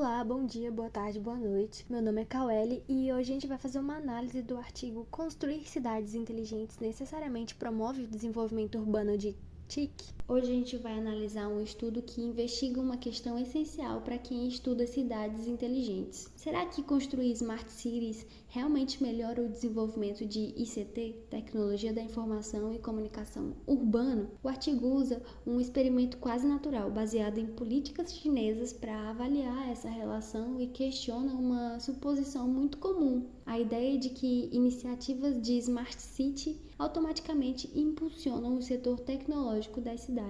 Olá, bom dia, boa tarde, boa noite. Meu nome é Cauelle e hoje a gente vai fazer uma análise do artigo Construir cidades inteligentes necessariamente promove o desenvolvimento urbano de TIC. Hoje a gente vai analisar um estudo que investiga uma questão essencial para quem estuda cidades inteligentes. Será que construir Smart Cities realmente melhora o desenvolvimento de ICT, Tecnologia da Informação e Comunicação Urbano? O artigo usa um experimento quase natural, baseado em políticas chinesas para avaliar essa relação e questiona uma suposição muito comum, a ideia de que iniciativas de Smart City automaticamente impulsionam o setor tecnológico das cidades.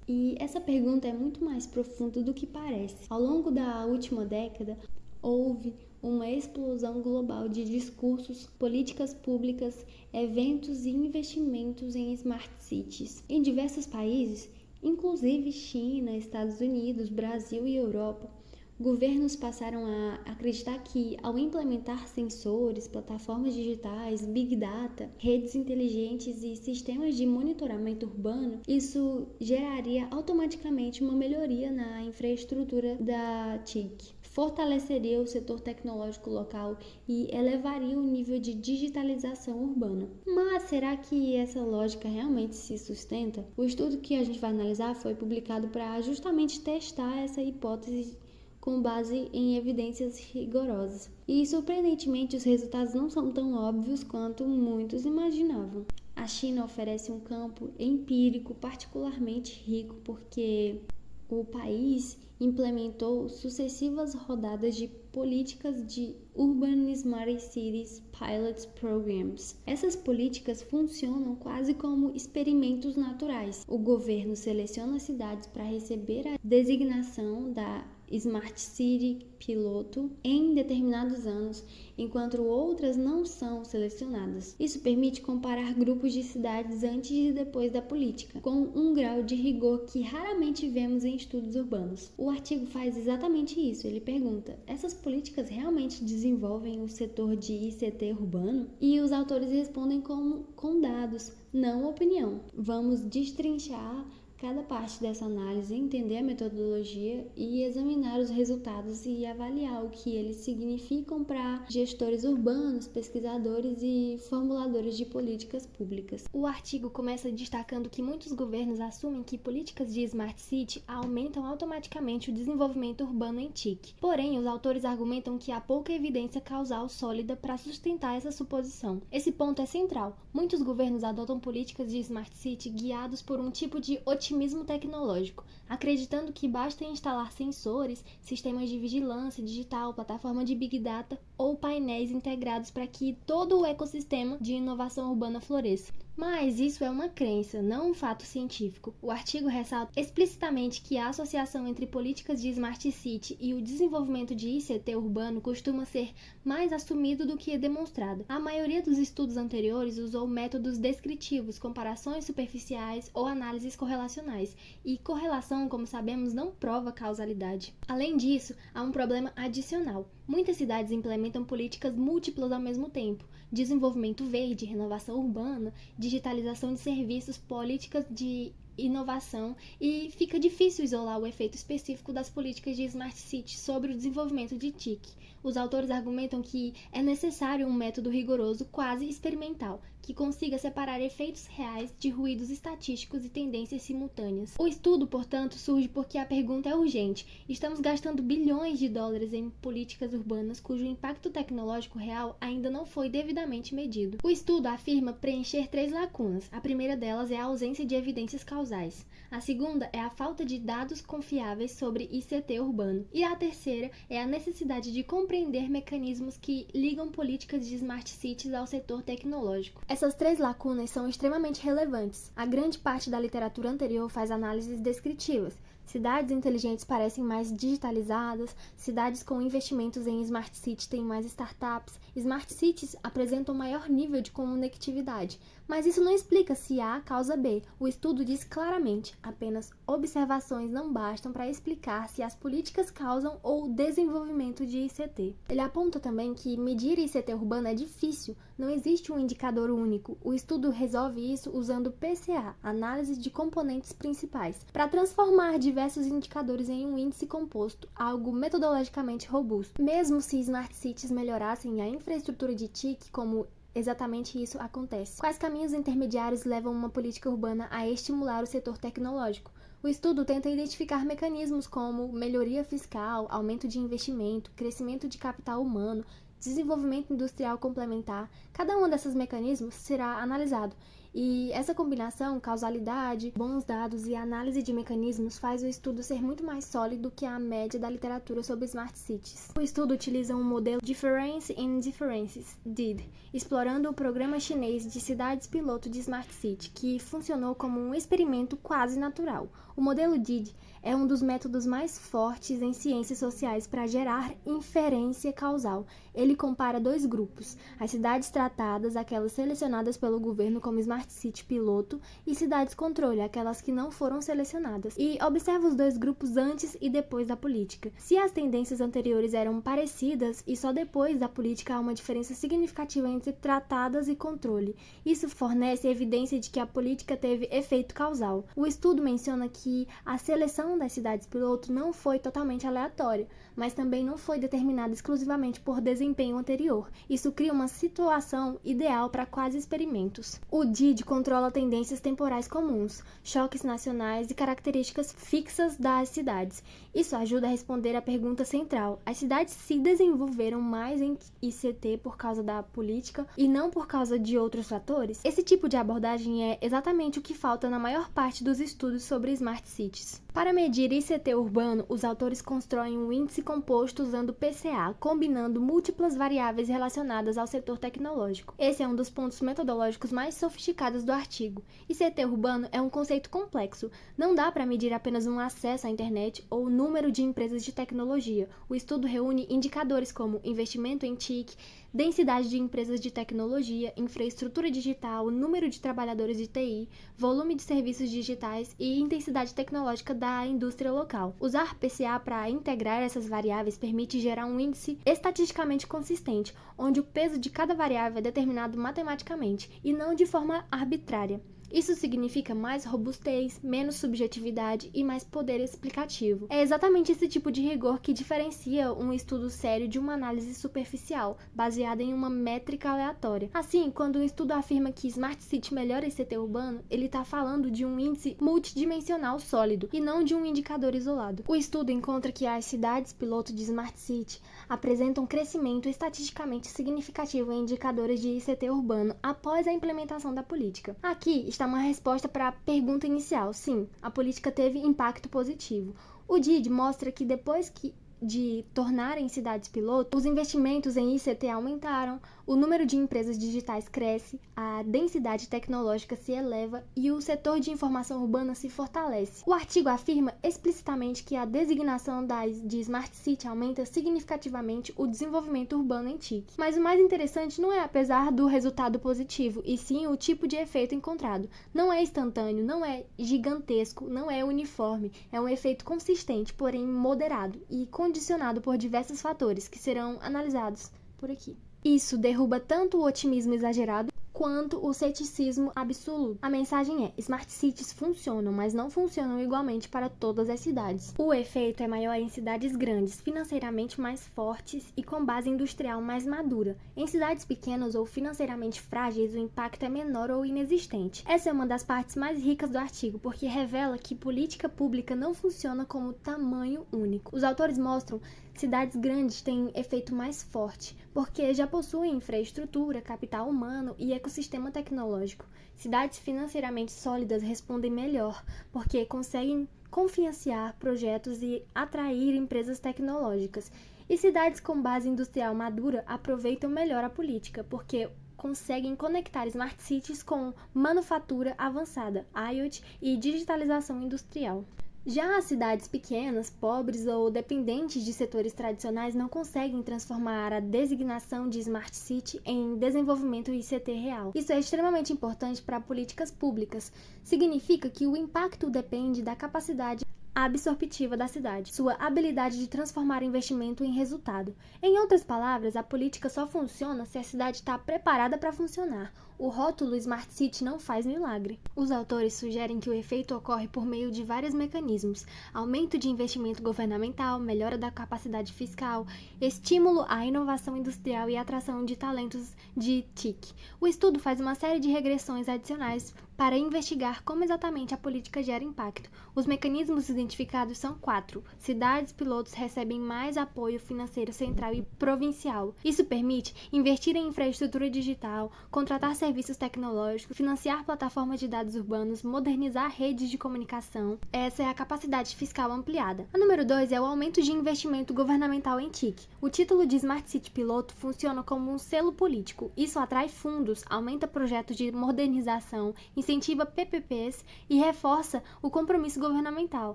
E essa pergunta é muito mais profunda do que parece. Ao longo da última década, houve uma explosão global de discursos, políticas públicas, eventos e investimentos em Smart Cities. Em diversos países, inclusive China, Estados Unidos, Brasil e Europa, governos passaram a acreditar que, ao implementar sensores, plataformas digitais, big data, redes inteligentes e sistemas de monitoramento urbano, isso geraria automaticamente uma melhoria na infraestrutura da TIC, fortaleceria o setor tecnológico local e elevaria o nível de digitalização urbana. Mas será que essa lógica realmente se sustenta? O estudo que a gente vai analisar foi publicado para justamente testar essa hipótese com base em evidências rigorosas. E, surpreendentemente, os resultados não são tão óbvios quanto muitos imaginavam. A China oferece um campo empírico particularmente rico porque o país implementou sucessivas rodadas de políticas de Urban Smart Cities Pilot Programs. Essas políticas funcionam quase como experimentos naturais. O governo seleciona cidades para receber a designação da Smart City piloto em determinados anos, enquanto outras não são selecionadas. Isso permite comparar grupos de cidades antes e depois da política, com um grau de rigor que raramente vemos em estudos urbanos. O artigo faz exatamente isso. Ele pergunta: essas políticas realmente desenvolvem o setor de ICT urbano? E os autores respondem com dados, não opinião. Vamos destrinchar cada parte dessa análise, entender a metodologia e examinar os resultados e avaliar o que eles significam para gestores urbanos, pesquisadores e formuladores de políticas públicas. O artigo começa destacando que muitos governos assumem que políticas de Smart City aumentam automaticamente o desenvolvimento urbano em TIC. Porém, os autores argumentam que há pouca evidência causal sólida para sustentar essa suposição. Esse ponto é central. Muitos governos adotam políticas de Smart City guiados por um tipo de otimismo tecnológico, acreditando que basta instalar sensores, sistemas de vigilância digital, plataforma de big data ou painéis integrados para que todo o ecossistema de inovação urbana floresça. Mas isso é uma crença, não um fato científico. O artigo ressalta explicitamente que a associação entre políticas de Smart City e o desenvolvimento de ICT urbano costuma ser mais assumido do que demonstrado. A maioria dos estudos anteriores usou métodos descritivos, comparações superficiais ou análises correlacionais, e correlação, como sabemos, não prova causalidade. Além disso, há um problema adicional. Muitas cidades implementam políticas múltiplas ao mesmo tempo: desenvolvimento verde, renovação urbana, digitalização de serviços, políticas de inovação, e fica difícil isolar o efeito específico das políticas de Smart City sobre o desenvolvimento de TIC. Os autores argumentam que é necessário um método rigoroso, quase experimental, que consiga separar efeitos reais de ruídos estatísticos e tendências simultâneas. O estudo, portanto, surge porque a pergunta é urgente. Estamos gastando bilhões de dólares em políticas urbanas cujo impacto tecnológico real ainda não foi devidamente medido. O estudo afirma preencher 3 lacunas. A primeira delas é a ausência de evidências causais. A segunda é a falta de dados confiáveis sobre ICT urbano. E a terceira é a necessidade de compreender mecanismos que ligam políticas de Smart Cities ao setor tecnológico. Essas 3 lacunas são extremamente relevantes. A grande parte da literatura anterior faz análises descritivas. Cidades inteligentes parecem mais digitalizadas, cidades com investimentos em Smart City têm mais startups, Smart Cities apresentam maior nível de conectividade. Mas isso não explica se A causa B. O estudo diz claramente: apenas observações não bastam para explicar se as políticas causam ou desenvolvimento de ICT. Ele aponta também que medir ICT urbano é difícil, não existe um indicador único. O estudo resolve isso usando PCA, análise de componentes principais, para transformar diversos indicadores em um índice composto, algo metodologicamente robusto. Mesmo se Smart Cities melhorassem a infraestrutura de TIC, como exatamente isso acontece. Quais caminhos intermediários levam uma política urbana a estimular o setor tecnológico? O estudo tenta identificar mecanismos como melhoria fiscal, aumento de investimento, crescimento de capital humano, desenvolvimento industrial complementar. Cada um desses mecanismos será analisado. E essa combinação, causalidade, bons dados e análise de mecanismos faz o estudo ser muito mais sólido que a média da literatura sobre Smart Cities. O estudo utiliza um modelo Difference in Differences, DID, explorando o programa chinês de cidades piloto de Smart City, que funcionou como um experimento quase natural. O modelo DID é um dos métodos mais fortes em ciências sociais para gerar inferência causal. Ele compara dois grupos, as cidades tratadas, aquelas selecionadas pelo governo como Smart City piloto, e cidades controle, aquelas que não foram selecionadas, e observa os dois grupos antes e depois da política. Se as tendências anteriores eram parecidas e só depois da política há uma diferença significativa entre tratadas e controle, isso fornece evidência de que a política teve efeito causal. O estudo menciona que a seleção das cidades piloto não foi totalmente aleatória, mas também não foi determinada exclusivamente por desempenho anterior. Isso cria uma situação ideal para quase experimentos. O DID controla tendências temporais comuns, choques nacionais e características fixas das cidades. Isso ajuda a responder à pergunta central: as cidades se desenvolveram mais em ICT por causa da política e não por causa de outros fatores? Esse tipo de abordagem é exatamente o que falta na maior parte dos estudos sobre Smart Cities. Para medir ICT urbano, os autores constroem um índice composto usando PCA, combinando múltiplas variáveis relacionadas ao setor tecnológico. Esse é um dos pontos metodológicos mais sofisticados do artigo. ICT urbano é um conceito complexo. Não dá para medir apenas um acesso à internet ou o número de empresas de tecnologia. O estudo reúne indicadores como investimento em TIC, densidade de empresas de tecnologia, infraestrutura digital, número de trabalhadores de TI, volume de serviços digitais e intensidade tecnológica da indústria local. Usar PCA para integrar essas variáveis permite gerar um índice estatisticamente consistente, onde o peso de cada variável é determinado matematicamente e não de forma arbitrária. Isso significa mais robustez, menos subjetividade e mais poder explicativo. É exatamente esse tipo de rigor que diferencia um estudo sério de uma análise superficial, baseada em uma métrica aleatória. Assim, quando um estudo afirma que Smart City melhora ICT urbano, ele está falando de um índice multidimensional sólido, e não de um indicador isolado. O estudo encontra que as cidades piloto de Smart City apresentam crescimento estatisticamente significativo em indicadores de ICT urbano após a implementação da política. Aqui está uma resposta para a pergunta inicial. Sim, a política teve impacto positivo. O DID mostra que depois de tornarem cidades piloto, os investimentos em ICT aumentaram, o número de empresas digitais cresce, a densidade tecnológica se eleva e o setor de informação urbana se fortalece. O artigo afirma explicitamente que a designação de Smart City aumenta significativamente o desenvolvimento urbano em TIC. Mas o mais interessante não é apesar do resultado positivo, e sim o tipo de efeito encontrado. Não é instantâneo, não é gigantesco, não é uniforme, é um efeito consistente, porém moderado e condicionado por diversos fatores que serão analisados por aqui. Isso derruba tanto o otimismo exagerado quanto o ceticismo absoluto. A mensagem é: Smart Cities funcionam, mas não funcionam igualmente para todas as cidades. O efeito é maior em cidades grandes, financeiramente mais fortes e com base industrial mais madura. Em cidades pequenas ou financeiramente frágeis, o impacto é menor ou inexistente. Essa é uma das partes mais ricas do artigo, porque revela que política pública não funciona como tamanho único. Os autores mostram cidades grandes têm efeito mais forte, porque já possuem infraestrutura, capital humano e ecossistema tecnológico. Cidades financeiramente sólidas respondem melhor, porque conseguem cofinanciar projetos e atrair empresas tecnológicas. E cidades com base industrial madura aproveitam melhor a política, porque conseguem conectar Smart Cities com manufatura avançada, IoT e digitalização industrial. Já as cidades pequenas, pobres ou dependentes de setores tradicionais não conseguem transformar a designação de Smart City em desenvolvimento ICT real. Isso é extremamente importante para políticas públicas. Significa que o impacto depende da capacidade absorptiva da cidade, sua habilidade de transformar investimento em resultado. Em outras palavras, a política só funciona se a cidade está preparada para funcionar. O rótulo Smart City não faz milagre. Os autores sugerem que o efeito ocorre por meio de vários mecanismos: aumento de investimento governamental, melhora da capacidade fiscal, estímulo à inovação industrial e atração de talentos de TIC. O estudo faz uma série de regressões adicionais para investigar como exatamente a política gera impacto. Os mecanismos identificados são 4. Cidades pilotos recebem mais apoio financeiro central e provincial. Isso permite investir em infraestrutura digital, contratar serviços tecnológicos, financiar plataformas de dados urbanos, modernizar redes de comunicação. Essa é a capacidade fiscal ampliada. A número 2 é o aumento de investimento governamental em TIC. O título de Smart City Piloto funciona como um selo político. Isso atrai fundos, aumenta projetos de modernização, incentiva PPPs e reforça o compromisso governamental.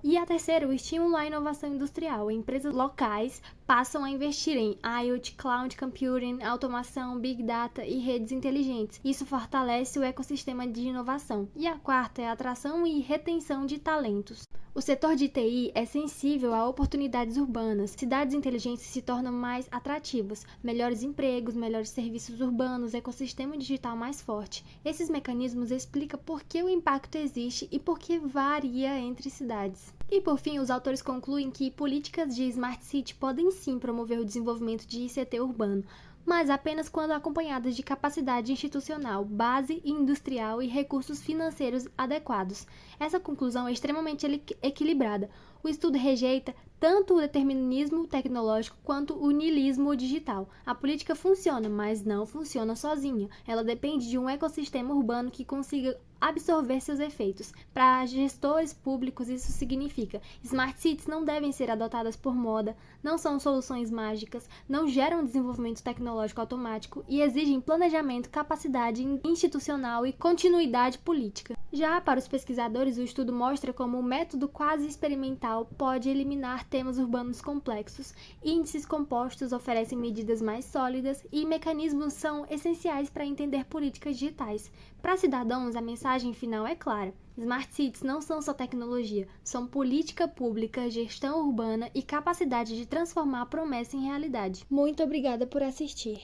E a terceira, o estímulo à inovação industrial. Empresas locais passam a investir em IoT, Cloud Computing, automação, Big Data e redes inteligentes. Isso fortalece o ecossistema de inovação. E a quarta é a atração e retenção de talentos. O setor de TI é sensível a oportunidades urbanas. Cidades inteligentes se tornam mais atrativas, melhores empregos, melhores serviços urbanos, ecossistema digital mais forte. Esses mecanismos explicam por que o impacto existe e por que varia entre cidades. E por fim, os autores concluem que políticas de Smart City podem sim promover o desenvolvimento de ICT urbano, mas apenas quando acompanhadas de capacidade institucional, base industrial e recursos financeiros adequados. Essa conclusão é extremamente equilibrada. O estudo rejeita tanto o determinismo tecnológico quanto o niilismo digital. A política funciona, mas não funciona sozinha. Ela depende de um ecossistema urbano que consiga absorver seus efeitos. Para gestores públicos, isso significa: Smart Cities não devem ser adotadas por moda, não são soluções mágicas, não geram desenvolvimento tecnológico automático e exigem planejamento, capacidade institucional e continuidade política. Já para os pesquisadores, o estudo mostra como o método quase experimental pode eliminar temas urbanos complexos, índices compostos oferecem medidas mais sólidas e mecanismos são essenciais para entender políticas digitais. Para cidadãos, a mensagem final é clara: Smart Cities não são só tecnologia, são política pública, gestão urbana e capacidade de transformar a promessa em realidade. Muito obrigada por assistir.